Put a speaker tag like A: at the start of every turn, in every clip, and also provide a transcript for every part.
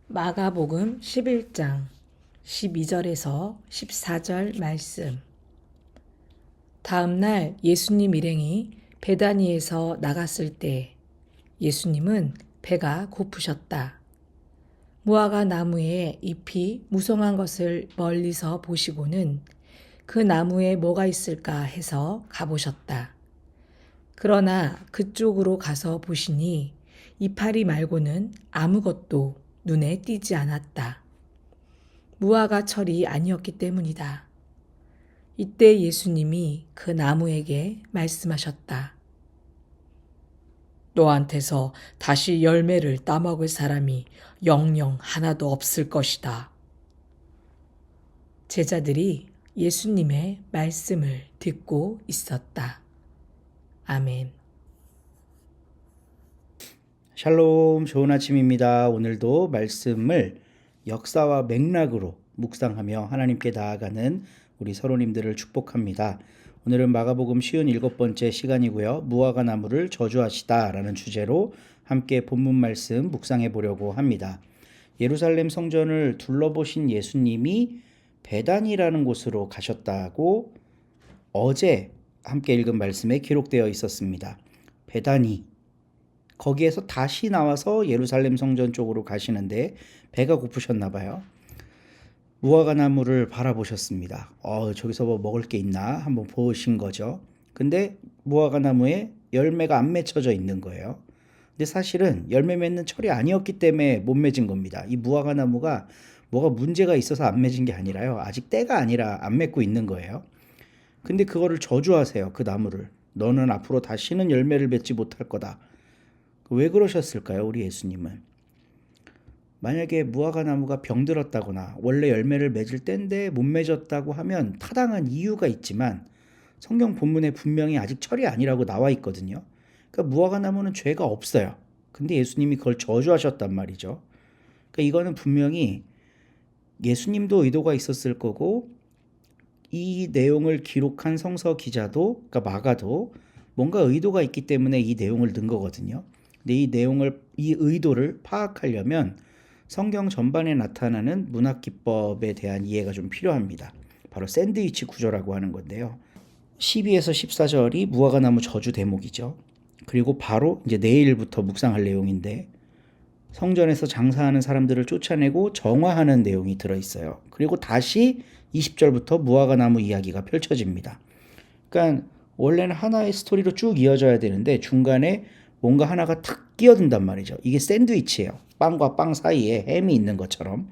A: 마가복음 11장 12절에서 14절 말씀. 다음 날 예수님 일행이 베다니에서 나갔을 때 예수님은 배가 고프셨다. 무화과 나무에 잎이 무성한 것을 멀리서 보시고는 그 나무에 뭐가 있을까 해서 가보셨다. 그러나 그쪽으로 가서 보시니 이파리 말고는 아무것도 눈에 띄지 않았다. 무화과 철이 아니었기 때문이다. 이때 예수님이 그 나무에게 말씀하셨다. 너한테서 다시 열매를 따먹을 사람이 영영 하나도 없을 것이다. 제자들이 예수님의 말씀을 듣고 있었다. 아멘.
B: 샬롬, 좋은 아침입니다. 오늘도 말씀을 역사와 맥락으로 묵상하며 하나님께 나아가는 우리 서로님들을 축복합니다. 오늘은 마가복음 57번째 시간이고요. 무화과 나무를 저주하시다 라는 주제로 함께 본문 말씀 묵상해 보려고 합니다. 예루살렘 성전을 둘러보신 예수님이 베단이라는 곳으로 가셨다고 어제 함께 읽은 말씀에 기록되어 있었습니다. 베다니, 거기에서 다시 나와서 예루살렘 성전 쪽으로 가시는데 배가 고프셨나 봐요. 무화과 나무를 바라보셨습니다. 저기서 뭐 먹을 게 있나 한번 보신 거죠. 근데 무화과 나무에 열매가 안 맺혀져 있는 거예요. 근데 사실은 열매 맺는 철이 아니었기 때문에 못 맺은 겁니다. 이 무화과 나무가 뭐가 문제가 있어서 안 맺은 게 아니라요. 아직 때가 아니라 안 맺고 있는 거예요. 근데 그거를 저주하세요. 그 나무를. 너는 앞으로 다시는 열매를 맺지 못할 거다. 왜 그러셨을까요? 우리 예수님은. 만약에 무화과 나무가 병들었다거나 원래 열매를 맺을 때인데 못 맺었다고 하면 타당한 이유가 있지만 성경 본문에 분명히 아직 철이 아니라고 나와 있거든요. 그러니까 무화과 나무는 죄가 없어요. 근데 예수님이 그걸 저주하셨단 말이죠. 그러니까 이거는 분명히 예수님도 의도가 있었을 거고 이 내용을 기록한 성서 기자도, 그러니까 마가도 뭔가 의도가 있기 때문에 이 내용을 넣은 거거든요. 근데 이 의도를 파악하려면 성경 전반에 나타나는 문학 기법에 대한 이해가 좀 필요합니다. 바로 샌드위치 구조라고 하는 건데요. 12에서 14절이 무화과 나무 저주 대목이죠. 그리고 바로 이제 내일부터 묵상할 내용인데 성전에서 장사하는 사람들을 쫓아내고 정화하는 내용이 들어있어요. 그리고 다시 20절부터 무화과 나무 이야기가 펼쳐집니다. 그러니까 원래는 하나의 스토리로 쭉 이어져야 되는데 중간에 뭔가 하나가 탁 끼어든단 말이죠. 이게 샌드위치예요. 빵과 빵 사이에 햄이 있는 것처럼.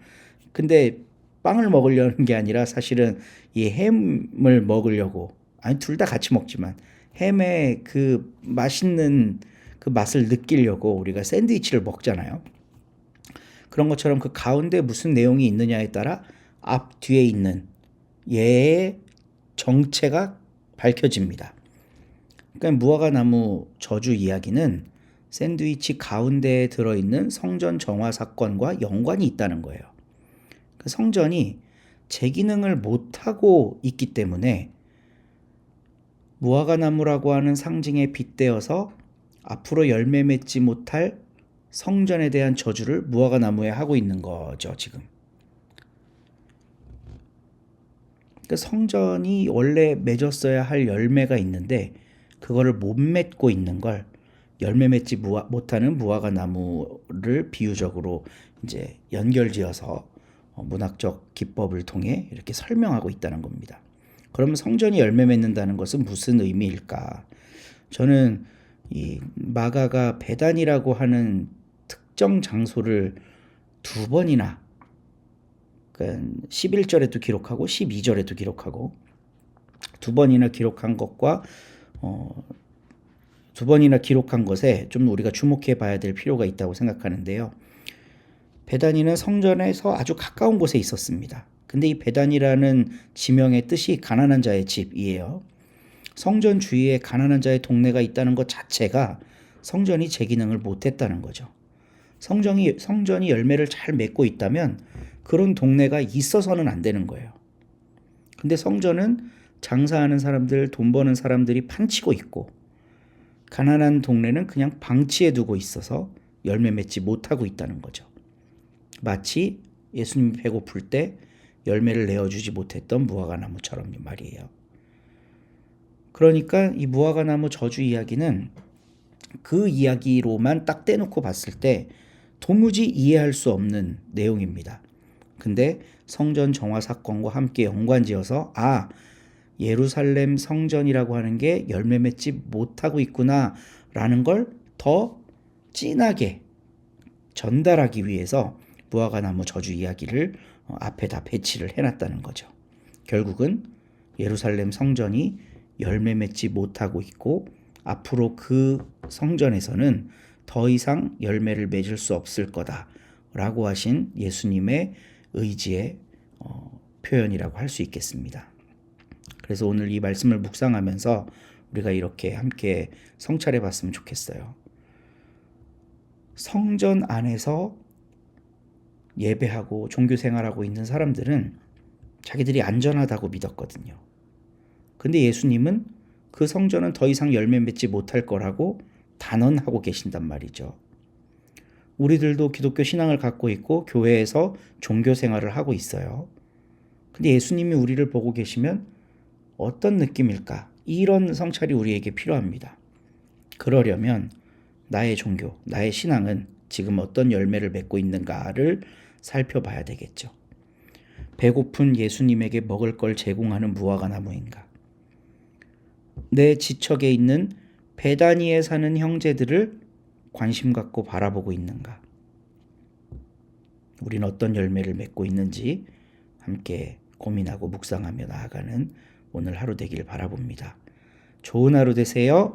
B: 근데 빵을 먹으려는 게 아니라 사실은 이 햄을 먹으려고, 아니 둘 다 같이 먹지만 햄의 그 맛있는 그 맛을 느끼려고 우리가 샌드위치를 먹잖아요. 그런 것처럼 그 가운데 무슨 내용이 있느냐에 따라 앞 뒤에 있는 얘의 정체가 밝혀집니다. 그러니까 무화과 나무 저주 이야기는 샌드위치 가운데에 들어있는 성전 정화 사건과 연관이 있다는 거예요. 그 성전이 제 기능을 못하고 있기 때문에 무화과 나무라고 하는 상징에 빗대어서 앞으로 열매 맺지 못할 성전에 대한 저주를 무화과 나무에 하고 있는 거죠, 지금. 그 성전이 원래 맺었어야 할 열매가 있는데 그거를 못 맺고 있는 걸 열매 맺지 못하는 무화과 나무를 비유적으로 이제 연결지어서 문학적 기법을 통해 이렇게 설명하고 있다는 겁니다. 그러면 성전이 열매 맺는다는 것은 무슨 의미일까? 저는 이 마가가 베단이라고 하는 특정 장소를 두 번이나, 그러니까 11절에도 기록하고 12절에도 기록하고 두 번이나 기록한 것과 두 번이나 기록한 것에 좀 우리가 주목해 봐야 될 필요가 있다고 생각하는데요. 베다니는 성전에서 아주 가까운 곳에 있었습니다. 근데 이 베다니라는 지명의 뜻이 가난한 자의 집이에요. 성전 주위에 가난한 자의 동네가 있다는 것 자체가 성전이 제 기능을 못했다는 거죠. 성전이 열매를 잘 맺고 있다면 그런 동네가 있어서는 안 되는 거예요. 근데 성전은 장사하는 사람들, 돈 버는 사람들이 판치고 있고, 가난한 동네는 그냥 방치해 두고 있어서 열매 맺지 못하고 있다는 거죠. 마치 예수님이 배고플 때 열매를 내어주지 못했던 무화과나무처럼 말이에요. 그러니까 이 무화과나무 저주 이야기는 그 이야기로만 딱 떼놓고 봤을 때 도무지 이해할 수 없는 내용입니다. 근데 성전 정화 사건과 함께 연관지어서 예루살렘 성전이라고 하는 게 열매 맺지 못하고 있구나 라는 걸 더 진하게 전달하기 위해서 무화과나무 저주 이야기를 앞에다 배치를 해놨다는 거죠. 결국은 예루살렘 성전이 열매 맺지 못하고 있고 앞으로 그 성전에서는 더 이상 열매를 맺을 수 없을 거다라고 하신 예수님의 의지의 표현이라고 할 수 있겠습니다. 그래서 오늘 이 말씀을 묵상하면서 우리가 이렇게 함께 성찰해 봤으면 좋겠어요. 성전 안에서 예배하고 종교 생활하고 있는 사람들은 자기들이 안전하다고 믿었거든요. 근데 예수님은 그 성전은 더 이상 열매 맺지 못할 거라고 단언하고 계신단 말이죠. 우리들도 기독교 신앙을 갖고 있고 교회에서 종교 생활을 하고 있어요. 근데 예수님이 우리를 보고 계시면 어떤 느낌일까? 이런 성찰이 우리에게 필요합니다. 그러려면 나의 종교, 나의 신앙은 지금 어떤 열매를 맺고 있는가를 살펴봐야 되겠죠. 배고픈 예수님에게 먹을 걸 제공하는 무화과나무인가? 내 지척에 있는 베다니에 사는 형제들을 관심 갖고 바라보고 있는가? 우리는 어떤 열매를 맺고 있는지 함께 고민하고 묵상하며 나아가는 오늘 하루 되기를 바라봅니다. 좋은 하루 되세요.